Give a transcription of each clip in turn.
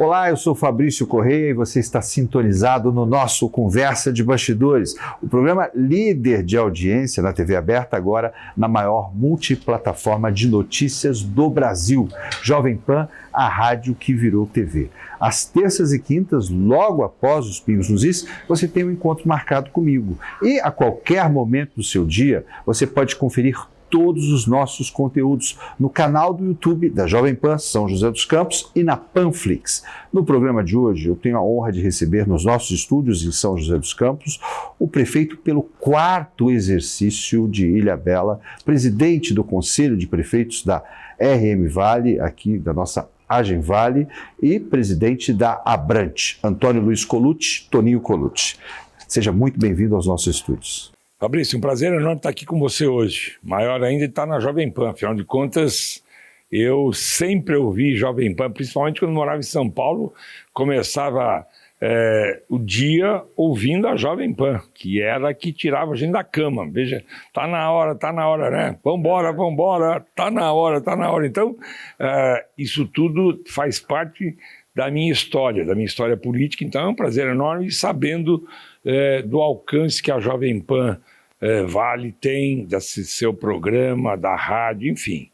Olá, eu sou Fabrício Correia e você está sintonizado no nosso Conversa de Bastidores, o programa líder de audiência na TV aberta, agora na maior multiplataforma de notícias do Brasil, Jovem Pan, a rádio que virou TV. Às terças e quintas, logo após os Pingos nos Is, você tem um encontro marcado comigo. E a qualquer momento do seu dia, você pode conferir todos os nossos conteúdos no canal do YouTube da Jovem Pan São José dos Campos e na Panflix. No programa de hoje, eu tenho a honra de receber nos nossos estúdios em São José dos Campos o prefeito pelo 4º exercício de Ilhabela, presidente do Conselho de Prefeitos da RM Vale, aqui da nossa Agem Vale, e presidente da Abrante, Antônio Luiz Colucci, Toninho Colucci. Seja muito bem-vindo aos nossos estúdios. Fabrício, um prazer enorme estar aqui com você hoje. Maior ainda estar na Jovem Pan. Afinal de contas, eu sempre ouvi Jovem Pan, principalmente quando morava em São Paulo, começava o dia ouvindo a Jovem Pan, que era a que tirava a gente da cama. Veja, tá na hora, né? Vambora, tá na hora. Então, isso tudo faz parte da minha história política. Então é um prazer enorme, sabendo do alcance que a Jovem Pan Vale tem, desse seu programa, da rádio, enfim.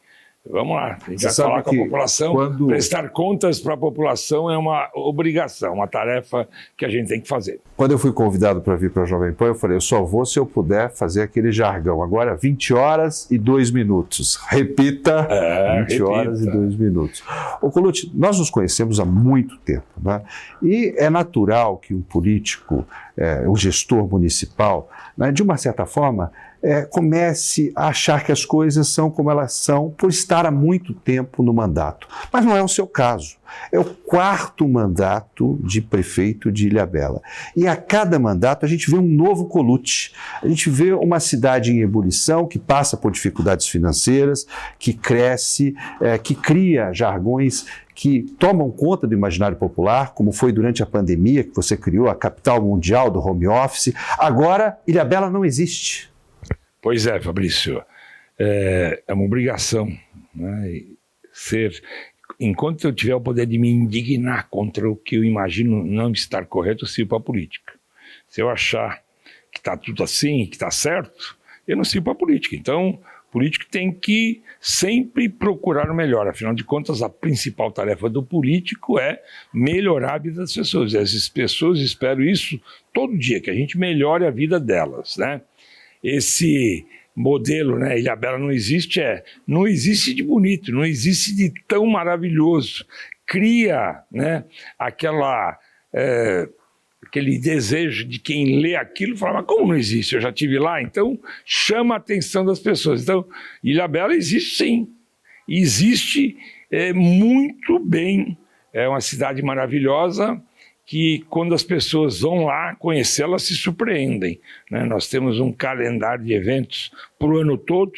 Vamos lá, a gente vai falar com a população. Prestar contas para a população é uma obrigação, uma tarefa que a gente tem que fazer. Quando eu fui convidado para vir para a Jovem Pan, eu falei, eu só vou se eu puder fazer aquele jargão. Agora, 20 horas e 2 minutos. Repita, 20 horas e 2 minutos. Ô Colucci, nós nos conhecemos há muito tempo, né? E é natural que um político, um gestor municipal, né, de uma certa forma, comece a achar que as coisas são como elas são por estar há muito tempo no mandato. Mas não é o seu caso. É o 4º mandato de prefeito de Ilhabela. E a cada mandato a gente vê um novo Colucci. A gente vê uma cidade em ebulição que passa por dificuldades financeiras, que cresce, que cria jargões que tomam conta do imaginário popular, como foi durante a pandemia, que você criou a capital mundial do home office. Agora, Ilhabela não existe. Pois é, Fabrício, é uma obrigação, né? Enquanto eu tiver o poder de me indignar contra o que eu imagino não estar correto, eu sirvo para a política. Se eu achar que está tudo assim, que está certo, eu não sirvo para a política. Então, o político tem que sempre procurar o melhor. Afinal de contas, a principal tarefa do político é melhorar a vida das pessoas. E essas pessoas esperam isso todo dia, que a gente melhore a vida delas, né? Esse modelo, né, Ilhabela não existe de bonito, não existe de tão maravilhoso. Cria, né, aquele desejo de quem lê aquilo e fala, mas como não existe? Eu já estive lá, então chama a atenção das pessoas. Então, Ilhabela existe sim, existe muito bem, é uma cidade maravilhosa, que quando as pessoas vão lá conhecê-la, se surpreendem, né? Nós temos um calendário de eventos para o ano todo,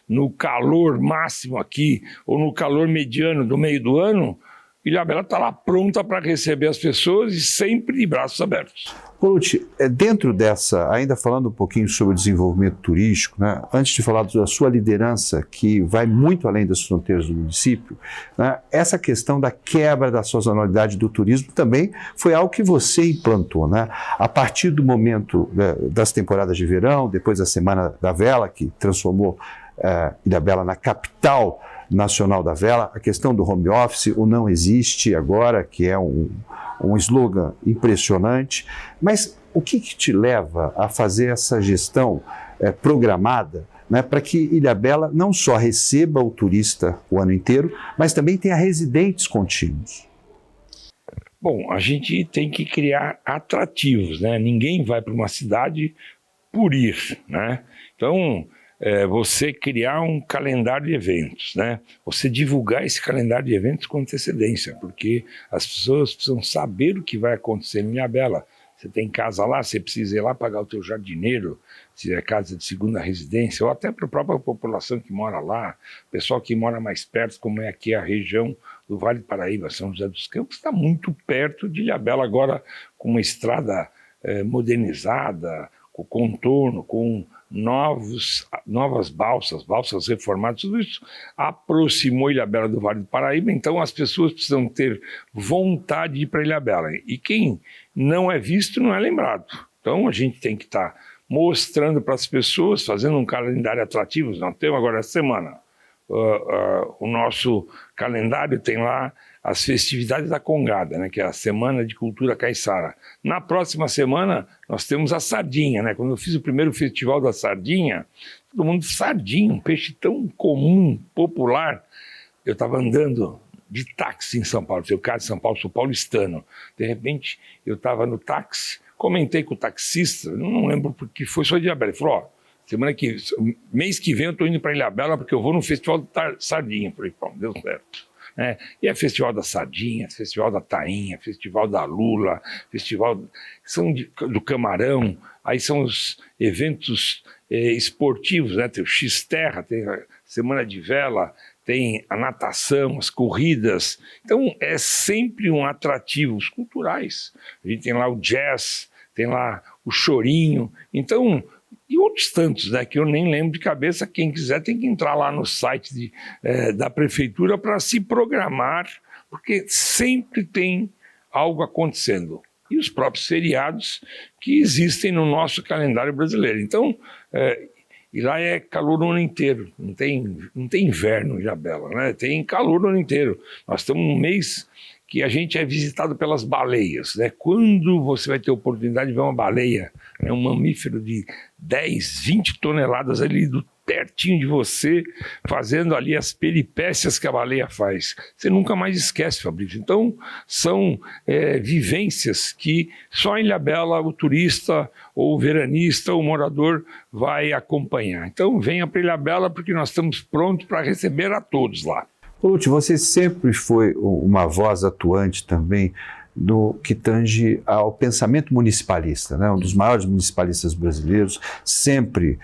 no calor máximo aqui, ou no calor mediano do meio do ano, Ilhabela está lá pronta para receber as pessoas e sempre de braços abertos. Colucci, dentro dessa, ainda falando um pouquinho sobre o desenvolvimento turístico, né, antes de falar da sua liderança, que vai muito além das fronteiras do município, né, essa questão da quebra da sazonalidade do turismo também foi algo que você implantou, né? A partir do momento das temporadas de verão, depois da Semana da Vela, que transformou Ilhabela na capital nacional da vela, a questão do home office, o não existe agora, que é um slogan impressionante, mas o que te leva a fazer essa gestão programada, né, para que Ilhabela não só receba o turista o ano inteiro, mas também tenha residentes contínuos? Bom, a gente tem que criar atrativos, né? Ninguém vai para uma cidade por ir, né? Então, você criar um calendário de eventos, né? Você divulgar esse calendário de eventos com antecedência, porque as pessoas precisam saber o que vai acontecer em Ilhabela. Você tem casa lá, você precisa ir lá pagar o teu jardineiro, se é casa de segunda residência, ou até para a própria população que mora lá, pessoal que mora mais perto, como é aqui a região do Vale do Paraíba, São José dos Campos, está muito perto de Ilhabela, agora com uma estrada modernizada, com contorno, com novas balsas reformadas, tudo isso aproximou Ilhabela do Vale do Paraíba, então as pessoas precisam ter vontade de ir para Ilhabela. E quem não é visto não é lembrado. Então a gente tem que estar mostrando para as pessoas, fazendo um calendário atrativo. Nós temos agora essa semana. O nosso calendário tem lá as festividades da Congada, né, que é a Semana de Cultura Caiçara. Na próxima semana, nós temos a sardinha, né? Quando eu fiz o primeiro festival da sardinha, todo mundo, sardinha, um peixe tão comum, popular. Eu estava andando de táxi em São Paulo, eu caio de São Paulo, sou paulistano. De repente, eu estava no táxi, comentei com o taxista, não lembro porque foi, só de Ilhabela. Ele falou, mês que vem eu estou indo para Ilhabela porque eu vou no Festival da Sardinha. Eu falei, pronto, deu certo. E é Festival da Sardinha, Festival da Tainha, Festival da Lula, Festival do Camarão, aí são os eventos esportivos, né? Tem o X-Terra, tem a Semana de Vela, tem a natação, as corridas. Então é sempre um atrativo, os culturais. A gente tem lá o jazz, tem lá o chorinho, então... E outros tantos, né, que eu nem lembro de cabeça. Quem quiser tem que entrar lá no site da prefeitura para se programar, porque sempre tem algo acontecendo. E os próprios feriados que existem no nosso calendário brasileiro. Então, e lá é calor o ano inteiro, não tem inverno em Ilhabela, né? Tem calor o ano inteiro. Nós estamos num mês que a gente é visitado pelas baleias, né? Quando você vai ter oportunidade de ver uma baleia, um mamífero de 10, 20 toneladas ali pertinho de você, fazendo ali as peripécias que a baleia faz. Você nunca mais esquece, Fabrício. Então, são vivências que só em Ilhabela o turista, ou o veranista, ou o morador vai acompanhar. Então, venha para Ilhabela porque nós estamos prontos para receber a todos lá. Colucci, você sempre foi uma voz atuante também do que tange ao pensamento municipalista, né? Um dos maiores municipalistas brasileiros, sempre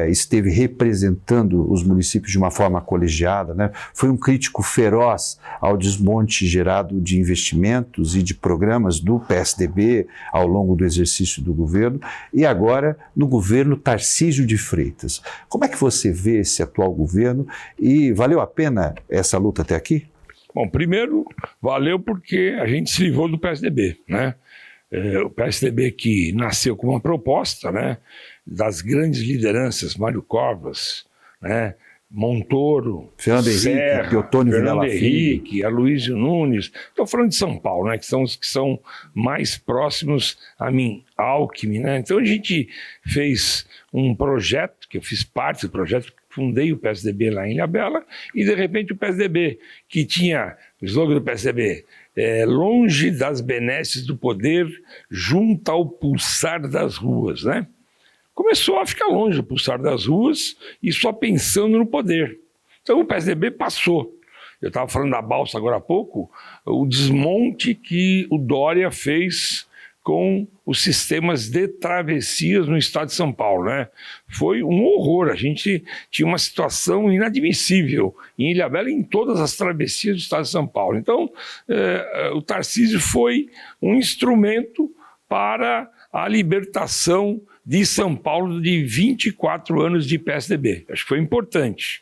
esteve representando os municípios de uma forma colegiada, né? Foi um crítico feroz ao desmonte gerado de investimentos e de programas do PSDB ao longo do exercício do governo e agora no governo Tarcísio de Freitas. Como é que você vê esse atual governo e valeu a pena essa luta até aqui? Bom, primeiro, valeu porque a gente se livrou do PSDB, né? O PSDB que nasceu com uma proposta, né, das grandes lideranças, Mário Covas, né, Montoro, Fernando Henrique, Otônio Vilela Filho, Aloysio Nunes. Estou falando de São Paulo, né, que são os que são mais próximos a mim, Alckmin, né? Então a gente fez um projeto, que eu fiz parte do projeto, fundei o PSDB lá em Ilhabela, e de repente o PSDB, que tinha o slogan do PSDB, longe das benesses do poder, junto ao pulsar das ruas, né? Começou a ficar longe do pulsar das ruas e só pensando no poder. Então o PSDB passou. Eu estava falando da balsa agora há pouco, o desmonte que o Dória fez com os sistemas de travessias no estado de São Paulo, né? Foi um horror, a gente tinha uma situação inadmissível em Ilhabela e em todas as travessias do estado de São Paulo. Então, o Tarcísio foi um instrumento para a libertação de São Paulo de 24 anos de PSDB. Acho que foi importante.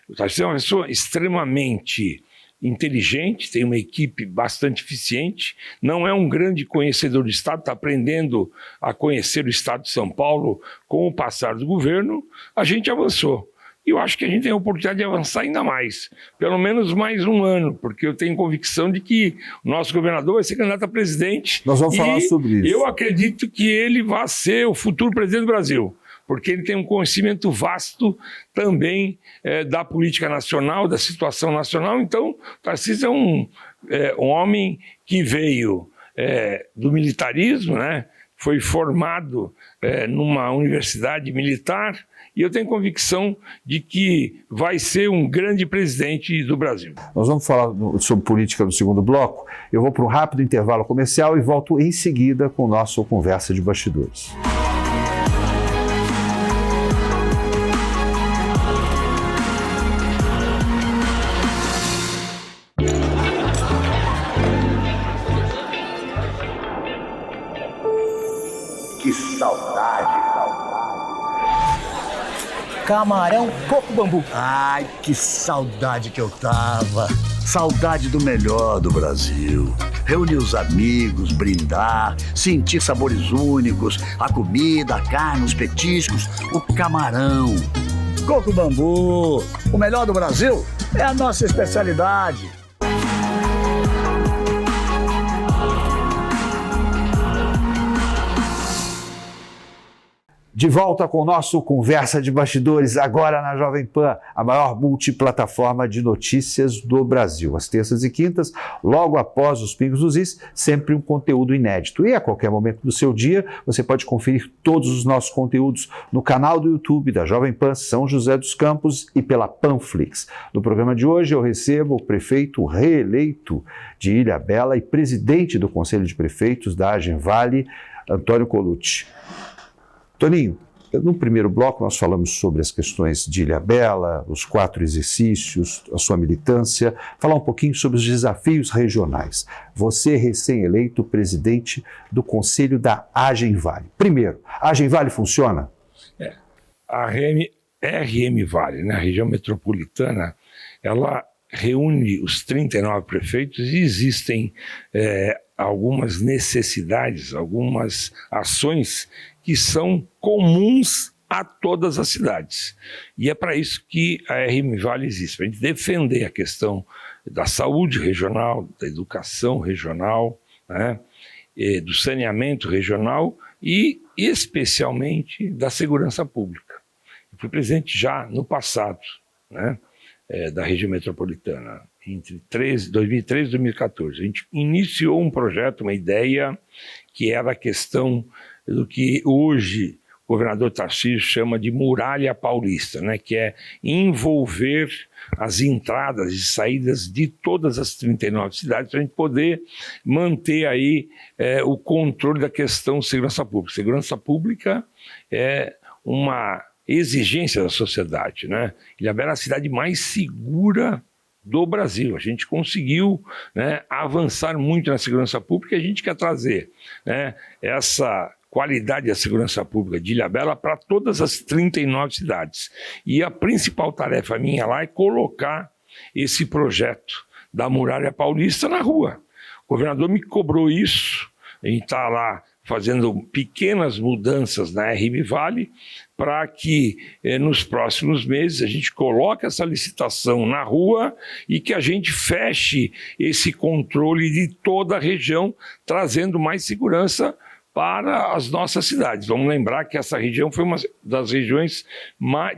O Tarcísio é uma pessoa extremamente inteligente, tem uma equipe bastante eficiente, não é um grande conhecedor do Estado, está aprendendo a conhecer o Estado de São Paulo com o passar do governo. A gente avançou. E eu acho que a gente tem a oportunidade de avançar ainda mais, pelo menos mais um ano, porque eu tenho convicção de que o nosso governador vai ser candidato a presidente. Nós vamos falar sobre isso. Eu acredito que ele vai ser o futuro presidente do Brasil, porque ele tem um conhecimento vasto também da política nacional, da situação nacional. Então, Tarcísio é um homem que veio do militarismo, né? Foi formado numa universidade militar, e eu tenho convicção de que vai ser um grande presidente do Brasil. Nós vamos falar sobre política no segundo bloco. Eu vou para um rápido intervalo comercial e volto em seguida com o nosso Conversa de Bastidores. Que saudade! camarão, coco bambu. Ai, que saudade que eu tava. Saudade do melhor do Brasil. Reunir os amigos, brindar, sentir sabores únicos, a comida, a carne, os petiscos, o camarão. Coco bambu, o melhor do Brasil é a nossa especialidade. De volta com o nosso Conversa de Bastidores, agora na Jovem Pan, a maior multiplataforma de notícias do Brasil. Às terças e quintas, logo após os Pingos dos Is, sempre um conteúdo inédito. E a qualquer momento do seu dia, você pode conferir todos os nossos conteúdos no canal do YouTube da Jovem Pan São José dos Campos e pela Panflix. No programa de hoje, eu recebo o prefeito reeleito de Ilhabela e presidente do Conselho de Prefeitos da Agenvale, Antônio Colucci. Toninho, no primeiro bloco nós falamos sobre as questões de Ilhabela, os 4 exercícios, a sua militância, falar um pouquinho sobre os desafios regionais. Você, recém-eleito presidente do Conselho da Agenvale. Primeiro, a Agenvale funciona? A RM Vale, né, a região metropolitana, ela reúne os 39 prefeitos e existem algumas necessidades, algumas ações que são comuns a todas as cidades. E é para isso que a RM Vale existe, para a gente defender a questão da saúde regional, da educação regional, né, do saneamento regional e, especialmente, da segurança pública. Eu fui presidente já no passado, né, da região metropolitana, entre 2013 e 2014. A gente iniciou um projeto, uma ideia, que era a questão do que hoje o governador Tarcísio chama de muralha paulista, né, que é envolver as entradas e saídas de todas as 39 cidades para a gente poder manter aí o controle da questão segurança pública. Segurança pública é uma exigência da sociedade, né? Ilhabela é a cidade mais segura do Brasil. A gente conseguiu, né, avançar muito na segurança pública e a gente quer trazer, né, essa qualidade da segurança pública de Ilhabela para todas as 39 cidades. E a principal tarefa minha lá é colocar esse projeto da Muralha Paulista na rua. O governador me cobrou isso, a gente está lá fazendo pequenas mudanças na RM Vale para que nos próximos meses a gente coloque essa licitação na rua e que a gente feche esse controle de toda a região, trazendo mais segurança para as nossas cidades. Vamos lembrar que essa região foi uma das regiões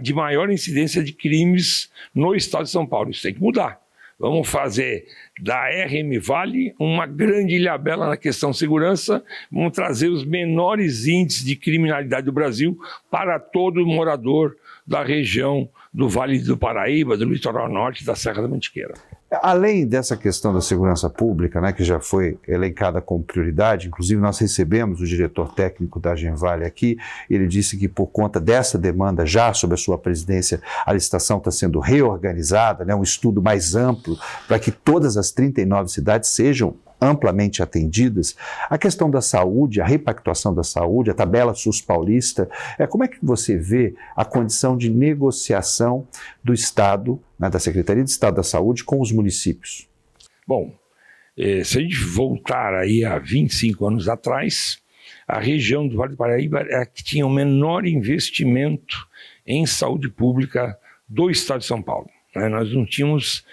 de maior incidência de crimes no estado de São Paulo. Isso tem que mudar. Vamos fazer da RM Vale uma grande Ilhabela na questão segurança, vamos trazer os menores índices de criminalidade do Brasil para todo morador da região do Vale do Paraíba, do Litoral Norte e da Serra da Mantiqueira. Além dessa questão da segurança pública, né, que já foi elencada como prioridade, inclusive nós recebemos o diretor técnico da Agenvale aqui, ele disse que por conta dessa demanda, já sob a sua presidência, a licitação está sendo reorganizada, né, um estudo mais amplo para que todas as 39 cidades sejam amplamente atendidas. A questão da saúde, a repactuação da saúde, a tabela SUS paulista, como é que você vê a condição de negociação do Estado, né, da Secretaria de Estado da Saúde com os municípios? Bom, se a gente voltar aí a 25 anos atrás, a região do Vale do Paraíba era a que tinha o menor investimento em saúde pública do Estado de São Paulo, né? Nós não tínhamos,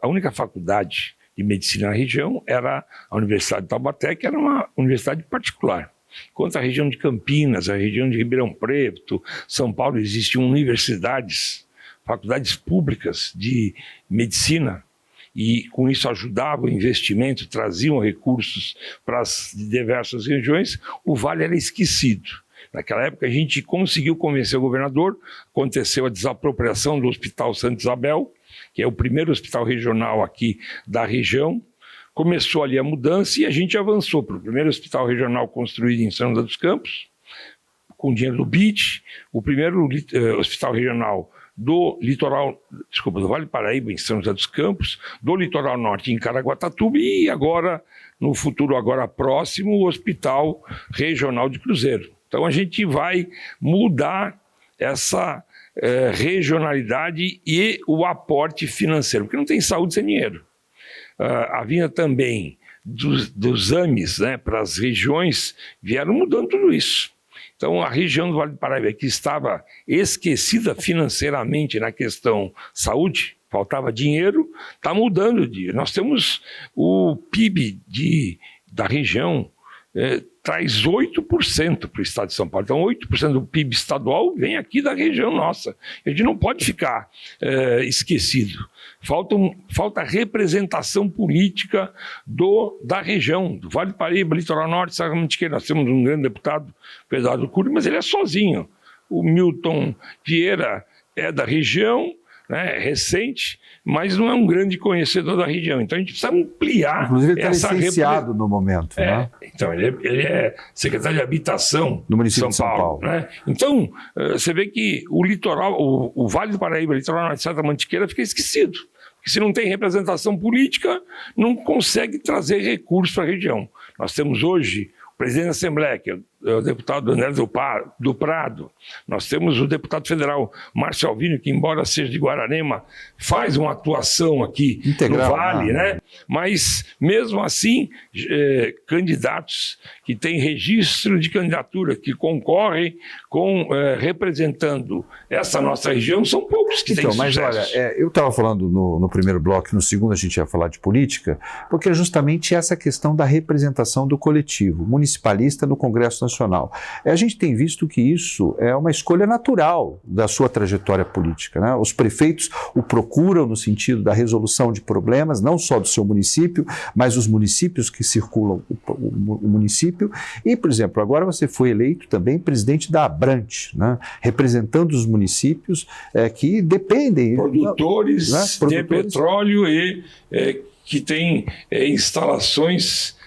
a única faculdade de medicina na região era a Universidade de Taubaté, que era uma universidade particular. Enquanto a região de Campinas, a região de Ribeirão Preto, São Paulo, existiam universidades, faculdades públicas de medicina, e com isso ajudavam o investimento, traziam recursos para as diversas regiões, o Vale era esquecido. Naquela época a gente conseguiu convencer o governador, aconteceu a desapropriação do Hospital Santa Isabel, que é o primeiro hospital regional aqui da região. Começou ali a mudança e a gente avançou para o primeiro hospital regional construído em São José dos Campos, com dinheiro do BID, o primeiro hospital regional do do Vale do Paraíba, em São José dos Campos, do Litoral Norte, em Caraguatatuba, e agora, no futuro agora próximo, o Hospital Regional de Cruzeiro. Então a gente vai mudar regionalidade e o aporte financeiro, porque não tem saúde sem dinheiro. A vinda também dos AMES, né, para as regiões, vieram mudando tudo isso. Então, a região do Vale do Paraíba, que estava esquecida financeiramente na questão saúde, faltava dinheiro, está mudando. Nós temos o PIB da região, traz 8% para o estado de São Paulo. Então, 8% do PIB estadual vem aqui da região nossa. A gente não pode ficar esquecido. Falta representação política da região, do Vale do Paraíba, Litoral Norte, Serra Mantiqueira. Nós temos um grande deputado, Pedro Cury, mas ele é sozinho. O Milton Vieira é da região, né, recente, mas não é um grande conhecedor da região. Então a gente precisa ampliar. Inclusive, ele está licenciado no momento. Né? Então, ele é secretário de Habitação do município de São Paulo. Né? Então, você vê que o litoral, o Vale do Paraíba, o Litoral Norte de Serra Mantiqueira, fica esquecido. Porque se não tem representação política, não consegue trazer recursos para a região. Nós temos hoje o presidente da Assembleia, que é o deputado André do Prado. Nós temos o deputado federal Márcio Alvino, que, embora seja de Guararema, faz uma atuação aqui integral, no Vale, né? Mas, mesmo assim, candidatos que têm registro de candidatura, que concorrem representando essa nossa região, são poucos que têm sucesso. Mas olha, eu estava falando no primeiro bloco, no segundo a gente ia falar de política, porque é justamente essa questão da representação do coletivo municipalista no Congresso Nacional. A gente tem visto que isso é uma escolha natural da sua trajetória política, né? Os prefeitos o procuram no sentido da resolução de problemas, não só do seu município, mas os municípios que circulam o município. E, por exemplo, agora você foi eleito também presidente da Abrante, né? Representando os municípios que dependem... Produtores, né? De petróleo e que têm instalações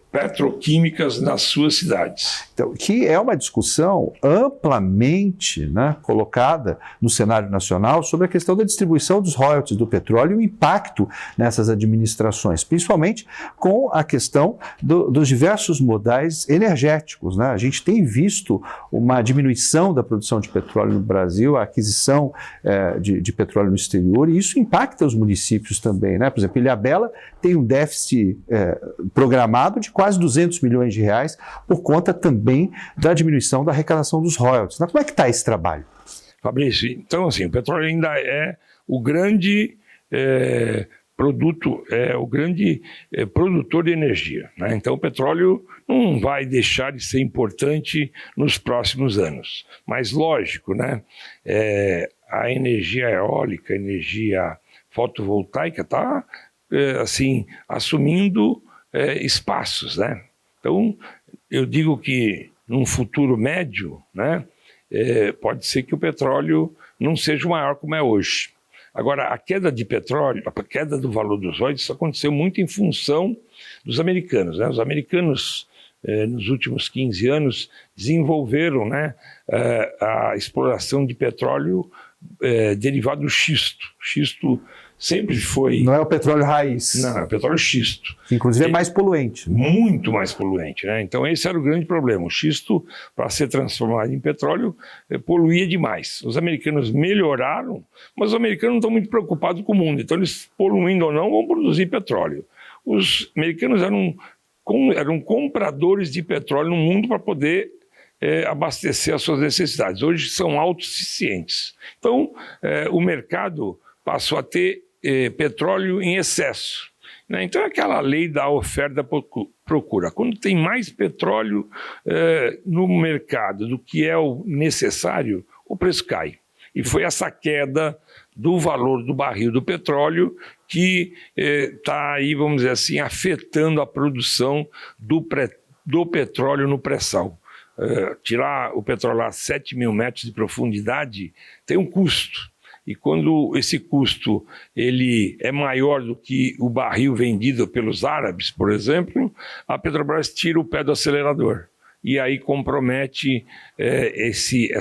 petroquímicas nas suas cidades. Então, que é uma discussão amplamente, né, colocada no cenário nacional sobre a questão da distribuição dos royalties do petróleo e o impacto nessas administrações, principalmente com a questão dos diversos modais energéticos, né? A gente tem visto uma diminuição da produção de petróleo no Brasil, a aquisição de petróleo no exterior, e isso impacta os municípios também, né? Por exemplo, Ilhabela tem um déficit programado de quase 200 milhões de reais por conta também da diminuição da arrecadação dos royalties. Mas como é que está esse trabalho? Fabrício, então assim, o petróleo ainda é o grande produto, o grande produtor de energia, né? Então o petróleo não vai deixar de ser importante nos próximos anos. Mas lógico, né? A energia eólica, a energia fotovoltaica está assim, assumindo espaços, né? Então, eu digo que num futuro médio, né, pode ser que o petróleo não seja o maior como é hoje. Agora, a queda de petróleo, a queda do valor dos royalties, isso aconteceu muito em função dos americanos, né? Os americanos, nos últimos 15 anos, desenvolveram, né, a exploração de petróleo derivado do xisto. Xisto sempre foi... Não é o petróleo raiz. Não, é o petróleo xisto. Que inclusive é mais poluente. Muito mais poluente, né? Então esse era o grande problema. O xisto, para ser transformado em petróleo, poluía demais. Os americanos melhoraram, mas os americanos não estão muito preocupados com o mundo. Então eles, poluindo ou não, vão produzir petróleo. Os americanos eram compradores de petróleo no mundo para poder abastecer as suas necessidades. Hoje são autossuficientes. Então o mercado passou a ter petróleo em excesso, né? Então é aquela lei da oferta e procura. Quando tem mais petróleo no mercado do que é o necessário, o preço cai. E foi essa queda do valor do barril do petróleo que está aí, vamos dizer assim, afetando a produção do petróleo no pré-sal. Tirar o petróleo a 7 mil metros de profundidade tem um custo. E quando esse custo ele é maior do que o barril vendido pelos árabes, por exemplo, a Petrobras tira o pé do acelerador. e aí compromete esse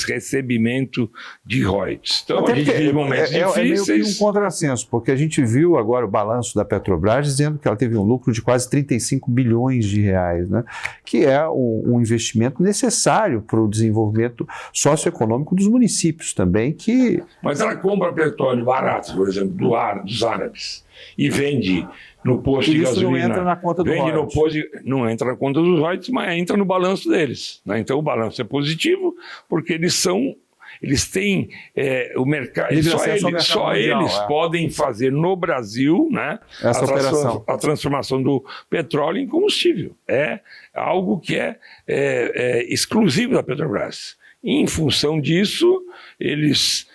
recebimento de royalties. Então, Até a gente vive momentos é meio que um difíceis. contrassenso, porque a gente viu agora o balanço da Petrobras dizendo que ela teve um lucro de quase 35 bilhões de reais, né? Que é um investimento necessário para o desenvolvimento socioeconômico dos municípios também, que... Mas ela compra petróleo barato, por exemplo, dos árabes, e vende no posto de isso gasolina. não entra na conta do Vende no royalties. posto, não entra na conta dos royalties, mas entra no balanço deles, né? Então o balanço é positivo, porque eles têm o mercado, Livre acesso ao mercado só mundial, eles podem fazer no Brasil, né, essa operação. A transformação do petróleo em combustível. É algo que é exclusivo da Petrobras. E, em função disso, eles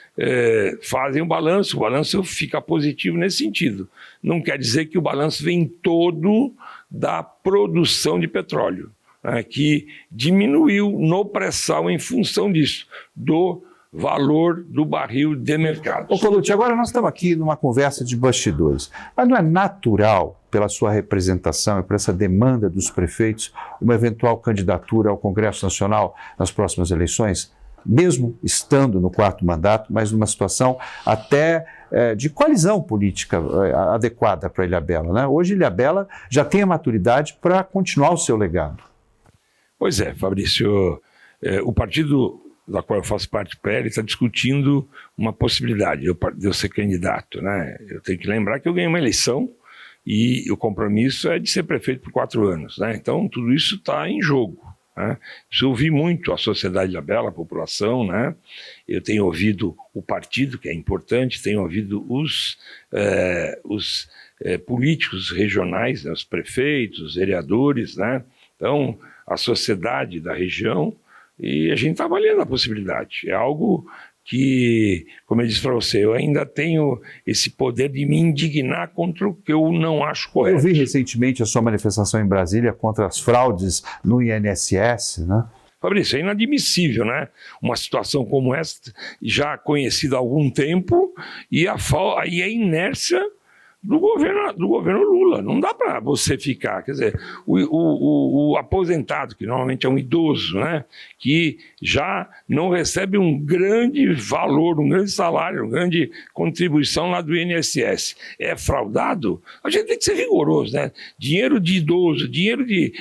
fazem o balanço fica positivo nesse sentido. Não quer dizer que o balanço vem todo da produção de petróleo, né, que diminuiu no pré-sal em função disso, do valor do barril de mercado. Ô Colucci, agora nós estamos aqui numa conversa de bastidores, mas não é natural, pela sua representação e por essa demanda dos prefeitos, uma eventual candidatura ao Congresso Nacional nas próximas eleições? Mesmo estando no 4º mandato, mas numa situação até de coalizão política adequada para Ilhabela, né? Hoje Ilhabela já tem a maturidade para continuar o seu legado. Pois é, Fabrício, o partido da qual eu faço parte, o PL, está discutindo uma possibilidade de eu ser candidato, né? Eu tenho que lembrar que eu ganhei uma eleição e o compromisso é de ser prefeito por 4 anos, né? Então tudo isso está em jogo, né? Eu ouvi muito a sociedade de Ilhabela, a população, né? Eu tenho ouvido o partido, que é importante, tenho ouvido os políticos regionais, né? Os prefeitos, os vereadores, né? Então, a sociedade da região, e a gente está avaliando a possibilidade. É algo que, como eu disse para você, eu ainda tenho esse poder de me indignar contra o que eu não acho correto. Eu vi recentemente a sua manifestação em Brasília contra as fraudes no INSS, né? Fabrício, é inadmissível, né? Uma situação como essa, já conhecida há algum tempo, e a inércia do governo Lula. Não dá para você ficar, quer dizer, o aposentado, que normalmente é um idoso, né, que já não recebe um grande valor, um grande salário, uma grande contribuição lá do INSS, é fraudado, a gente tem que ser rigoroso, né? Dinheiro de idoso, dinheiro de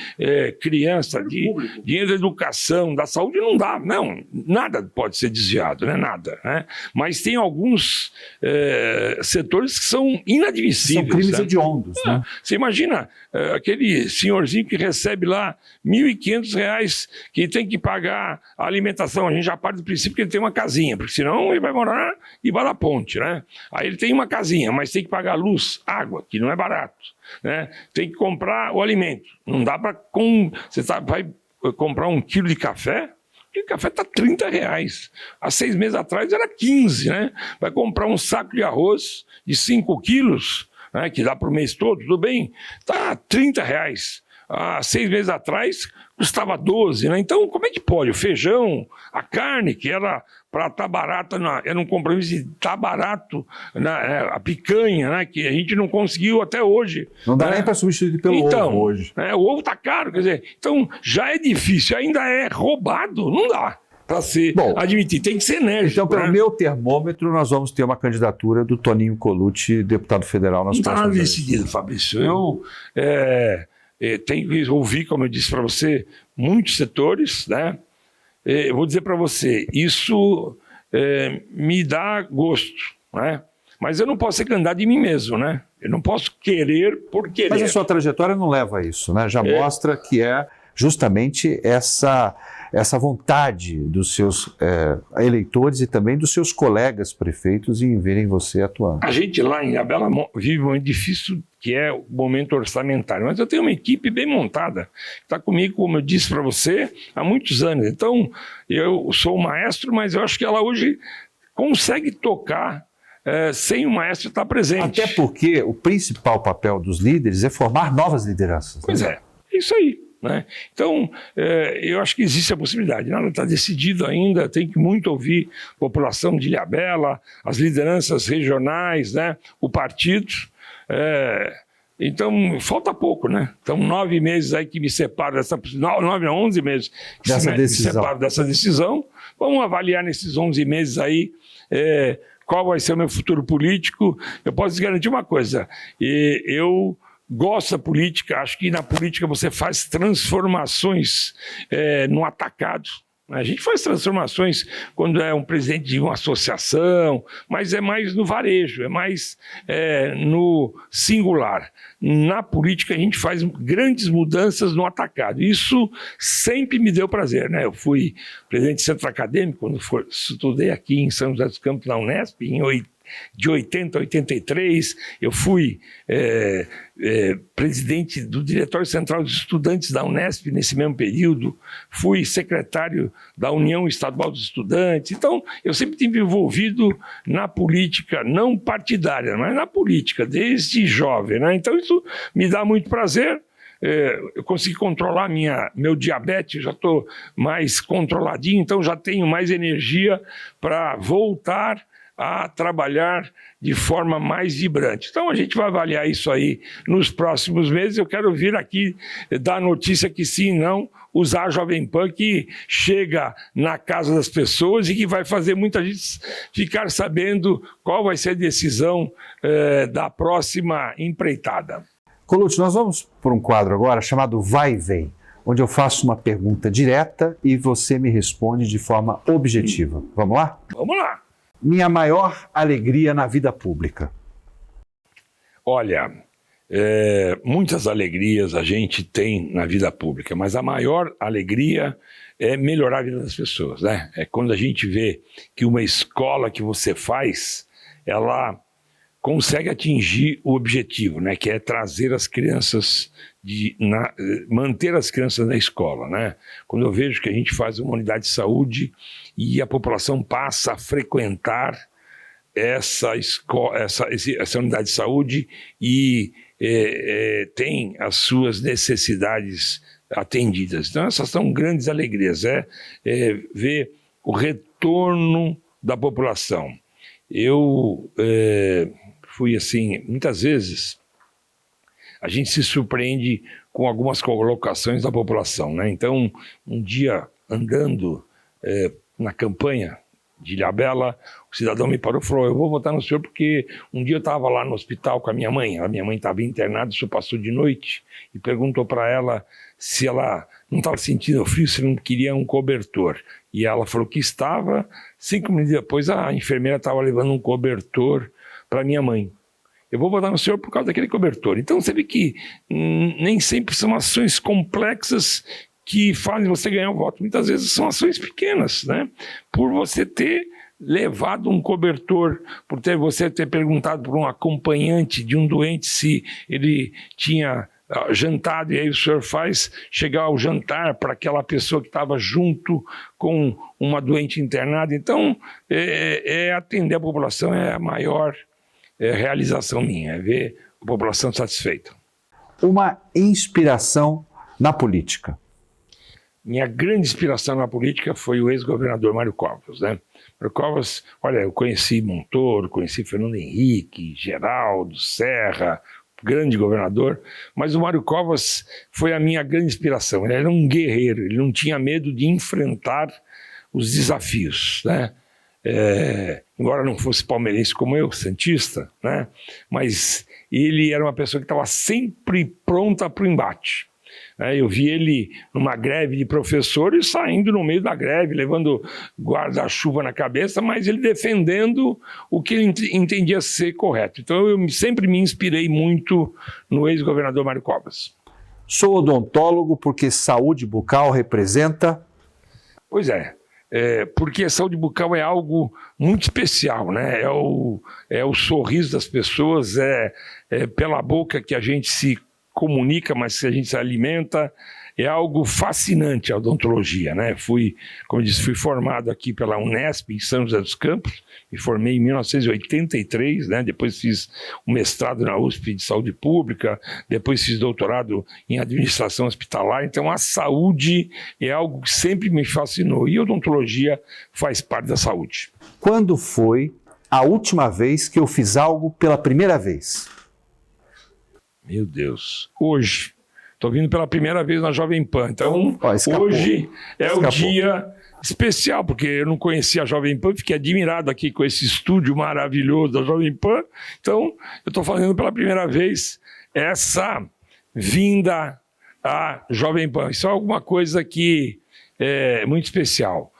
criança, dinheiro da educação, da saúde, não dá, não, nada pode ser desviado, né? Nada, né? Mas tem alguns setores que são inadmissíveis. São crimes, né? Hediondos, né? Você imagina aquele senhorzinho que recebe lá R$ 1.500, que tem que pagar a alimentação. A gente já parte do princípio que ele tem uma casinha, porque senão ele vai morar debaixo da ponte, né? Aí ele tem uma casinha, mas tem que pagar luz, água, que não é barato, né? Tem que comprar o alimento. Não dá para... Você vai comprar 1 quilo de café? O café está R$30. Há 6 meses atrás era 15, né? Vai comprar um saco de arroz de 5 quilos, né, que dá para o mês todo, tudo bem? Está R$30. Há 6 meses atrás custava 12, né? Então, como é que pode? O feijão, a carne, que era para estar barata, era um compromisso de estar barato, né? A picanha, né? Que a gente não conseguiu até hoje. Não dá, né? nem para substituir pelo ovo hoje. O ovo está caro, quer dizer, então já é difícil, ainda é roubado, não dá para ser admitido, tem que ser enérgico. Então, pelo meu termômetro, nós vamos ter uma candidatura do Toninho Colucci, deputado federal nas próximas eleições. Não está decidido, Fabrício. Eu tenho que ouvir, como eu disse para você, muitos setores, né? Eu vou dizer para você, isso me dá gosto, né? Mas eu não posso ser candidato de mim mesmo, né? Eu não posso querer por querer. Mas a sua trajetória não leva a isso, né? Já mostra que é justamente essa vontade dos seus eleitores e também dos seus colegas prefeitos em verem você atuando. A gente lá em Ilhabela vive um momento difícil, que é o momento orçamentário, mas eu tenho uma equipe bem montada, que está comigo, como eu disse para você, há muitos anos. Então, eu sou o maestro, mas eu acho que ela hoje consegue tocar sem o maestro estar presente. Até porque o principal papel dos líderes é formar novas lideranças. Pois é isso aí. Né? Então, eu acho que existe a possibilidade, nada está decidido ainda, tem que muito ouvir a população de Ilhabela, as lideranças regionais, né? O partido. Então, falta pouco, né? Então, 9 meses aí que me separam dessa... 11 meses que me separam dessa decisão. Vamos avaliar nesses 11 meses aí qual vai ser o meu futuro político. Eu posso te garantir uma coisa, eu gosto da política, acho que na política você faz transformações no atacado. A gente faz transformações quando é um presidente de uma associação, mas é mais no varejo, é mais no singular. Na política a gente faz grandes mudanças no atacado. Isso sempre me deu prazer, né? Eu fui presidente de centro acadêmico quando estudei aqui em São José dos Campos, na Unesp, de 80 a 83, eu fui presidente do Diretório Central dos Estudantes da Unesp nesse mesmo período, fui secretário da União Estadual dos Estudantes. Então, eu sempre estive envolvido na política, não partidária, mas na política, desde jovem, né? Então, isso me dá muito prazer. Eu consegui controlar meu diabetes, já estou mais controladinho, então já tenho mais energia para voltar a trabalhar de forma mais vibrante. Então a gente vai avaliar isso aí nos próximos meses. Eu quero vir aqui dar notícia que sim, não, usar a Jovem Pan, que chega na casa das pessoas e que vai fazer muita gente ficar sabendo qual vai ser a decisão da próxima empreitada. Colucci, nós vamos por um quadro agora chamado Vai e Vem, onde eu faço uma pergunta direta e você me responde de forma objetiva. Vamos lá? Vamos lá. Minha maior alegria na vida pública? Olha, muitas alegrias a gente tem na vida pública, mas a maior alegria é melhorar a vida das pessoas, né? É quando a gente vê que uma escola que você faz, ela consegue atingir o objetivo, né? Que é trazer as crianças, manter as crianças na escola, né? Quando eu vejo que a gente faz uma unidade de saúde e a população passa a frequentar essa unidade de saúde e tem as suas necessidades atendidas. Então essas são grandes alegrias, ver o retorno da população. Eu fui assim, muitas vezes a gente se surpreende com algumas colocações da população, né? Então, um dia andando na campanha de Ilhabela, o cidadão me parou e falou: eu vou votar no senhor porque um dia eu estava lá no hospital com a minha mãe estava internada, o senhor passou de noite, e perguntou para ela se ela não estava sentindo frio, se não queria um cobertor. E ela falou que estava. 5 minutos depois, a enfermeira estava levando um cobertor para minha mãe. Eu vou votar no senhor por causa daquele cobertor. Então você vê que nem sempre são ações complexas que fazem você ganhar o voto. Muitas vezes são ações pequenas, né? Por você ter levado um cobertor, por você ter perguntado para um acompanhante de um doente se ele tinha jantado, e aí o senhor faz chegar ao jantar para aquela pessoa que estava junto com uma doente internada. Então, atender a população é a maior realização minha, é ver a população satisfeita. Uma inspiração na política? Minha grande inspiração na política foi o ex-governador Mário Covas, né? Mário Covas, olha, eu conheci Montoro, conheci Fernando Henrique, Geraldo, Serra, grande governador, mas o Mário Covas foi a minha grande inspiração. Ele era um guerreiro, ele não tinha medo de enfrentar os desafios, né? Embora não fosse palmeirense como eu, santista, né? Mas ele era uma pessoa que estava sempre pronta para o embate. Eu vi ele numa greve de professores saindo no meio da greve, levando guarda-chuva na cabeça, mas ele defendendo o que ele entendia ser correto. Então eu sempre me inspirei muito no ex-governador Mário Covas. Sou odontólogo porque saúde bucal representa? Pois é. Porque a saúde bucal é algo muito especial, né? É o sorriso das pessoas, pela boca que a gente se comunica, mas que a gente se alimenta. É algo fascinante a odontologia, né? Como eu disse, fui formado aqui pela Unesp, em São José dos Campos, me formei em 1983, né? Depois fiz um mestrado na USP de Saúde Pública, depois fiz doutorado em Administração Hospitalar. Então a saúde é algo que sempre me fascinou e a odontologia faz parte da saúde. Quando foi a última vez que eu fiz algo pela primeira vez? Meu Deus. Hoje. Estou vindo pela primeira vez na Jovem Pan. Então, hoje é o dia especial, porque eu não conhecia a Jovem Pan, fiquei admirado aqui com esse estúdio maravilhoso da Jovem Pan. Então, eu estou fazendo pela primeira vez essa vinda à Jovem Pan. Isso é alguma coisa que é muito especial.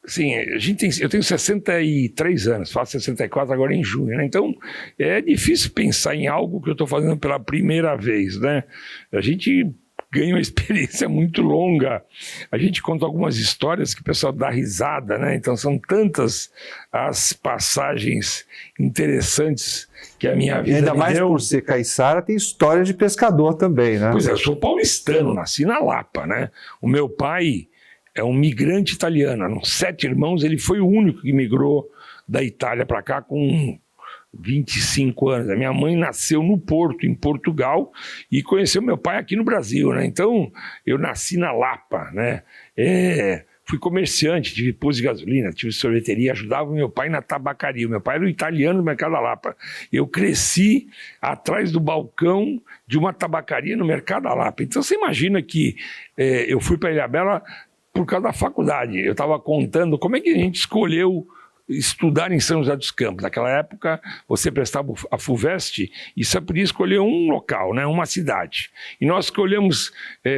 Sim, eu tenho 63 anos, faço 64 agora em junho, né? Então é difícil pensar em algo que eu estou fazendo pela primeira vez, né? A gente ganha uma experiência muito longa, a gente conta algumas histórias que o pessoal dá risada, né? Então são tantas as passagens interessantes que a minha vida ainda mais deu. Por ser caiçara, tem história de pescador também, né? Pois é, eu sou paulistano, nasci na Lapa, né? O meu pai é um migrante italiano, eram 7 irmãos, ele foi o único que migrou da Itália para cá com 25 anos. A minha mãe nasceu no Porto, em Portugal, e conheceu meu pai aqui no Brasil, né? Então, eu nasci na Lapa, né? Fui comerciante, tive posto de gasolina, tive sorveteria, ajudava meu pai na tabacaria. Meu pai era o italiano do Mercado da Lapa. Eu cresci atrás do balcão de uma tabacaria no Mercado da Lapa. Então, você imagina que eu fui para Ilhabela por causa da faculdade. Eu estava contando como é que a gente escolheu estudar em São José dos Campos. Naquela época, você prestava a FUVEST e só podia escolher um local, né, uma cidade. E nós escolhemos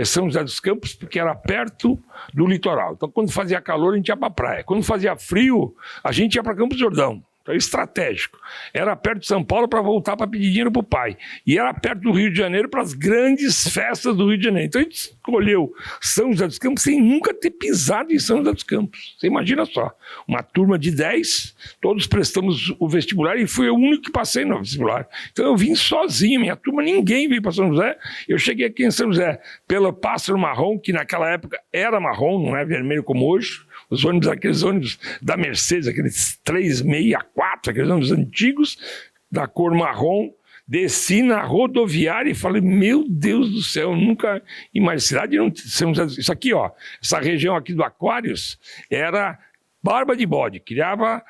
São José dos Campos porque era perto do litoral. Então, quando fazia calor, a gente ia para a praia. Quando fazia frio, a gente ia para Campos do Jordão. Então, estratégico. Era perto de São Paulo para voltar para pedir dinheiro para o pai. E era perto do Rio de Janeiro para as grandes festas do Rio de Janeiro. Então a gente escolheu São José dos Campos sem nunca ter pisado em São José dos Campos. Você imagina só. Uma turma de 10, todos prestamos o vestibular e fui eu o único que passei no vestibular. Então eu vim sozinho, minha turma, ninguém veio para São José. Eu cheguei aqui em São José pelo Pássaro Marrom, que naquela época era marrom, não é vermelho como hoje. Os ônibus, aqueles ônibus da Mercedes, aqueles 364, aqueles ônibus antigos, da cor marrom, desci na rodoviária e falei, meu Deus do céu, nunca imaginei, cidade não, isso aqui, ó, essa região aqui do Aquários era barba de bode, criava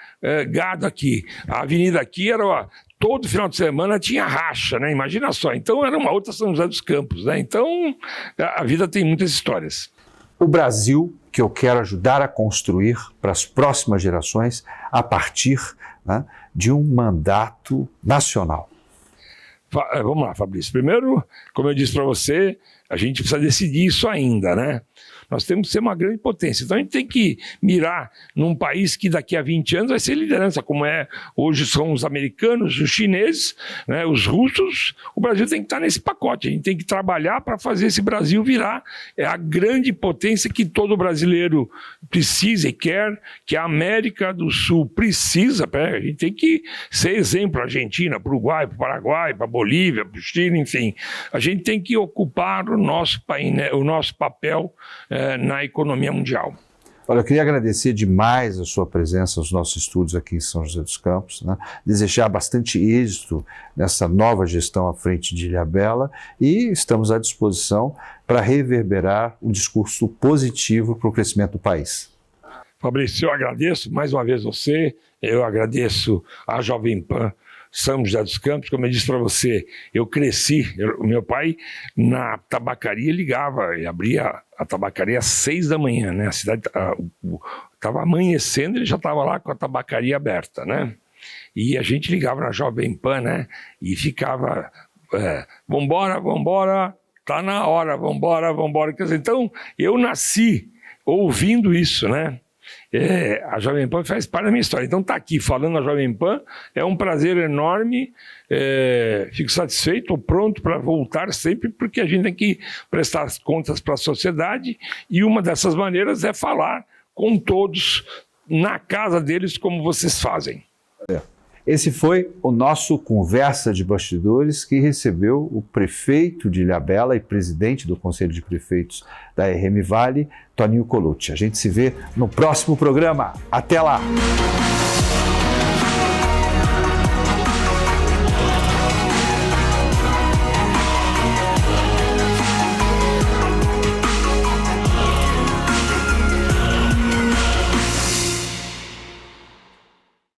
gado aqui, a avenida aqui era, ó, todo final de semana tinha racha, né, imagina só, então era uma outra São José dos Campos, né, então a vida tem muitas histórias. O Brasil que eu quero ajudar a construir para as próximas gerações a partir, né, de um mandato nacional. Vamos lá, Fabrício. Primeiro, como eu disse para você, a gente precisa decidir isso ainda, né? Nós temos que ser uma grande potência. Então a gente tem que mirar num país que daqui a 20 anos vai ser liderança, como hoje são os americanos, os chineses, né, os russos. O Brasil tem que estar nesse pacote. A gente tem que trabalhar para fazer esse Brasil virar a grande potência que todo brasileiro precisa e quer, que a América do Sul precisa. A gente tem que ser exemplo para a Argentina, para o Uruguai, para o Paraguai, para a Bolívia, para o Chile, enfim. A gente tem que ocupar o nosso papel na economia mundial. Olha, eu queria agradecer demais a sua presença nos nossos estúdios aqui em São José dos Campos, né? Desejar bastante êxito nessa nova gestão à frente de Ilhabela e estamos à disposição para reverberar um discurso positivo para o crescimento do país. Fabrício, eu agradeço mais uma vez você, eu agradeço a Jovem Pan São José dos Campos. Como eu disse para você, eu cresci, meu pai na tabacaria ligava e abria a tabacaria às 6 da manhã, né? A cidade estava amanhecendo, ele já estava lá com a tabacaria aberta, né? E a gente ligava na Jovem Pan, né? E ficava, vambora, tá na hora, vambora. Quer dizer, então, eu nasci ouvindo isso, né? A Jovem Pan faz parte da minha história. Então, estar aqui falando na Jovem Pan é um prazer enorme. Fico satisfeito, estou pronto para voltar sempre, porque a gente tem que prestar contas para a sociedade e uma dessas maneiras é falar com todos na casa deles, como vocês fazem. Esse foi o nosso Conversa de Bastidores, que recebeu o prefeito de Ilhabela e presidente do Conselho de Prefeitos da RM Vale, Toninho Colucci. A gente se vê no próximo programa. Até lá!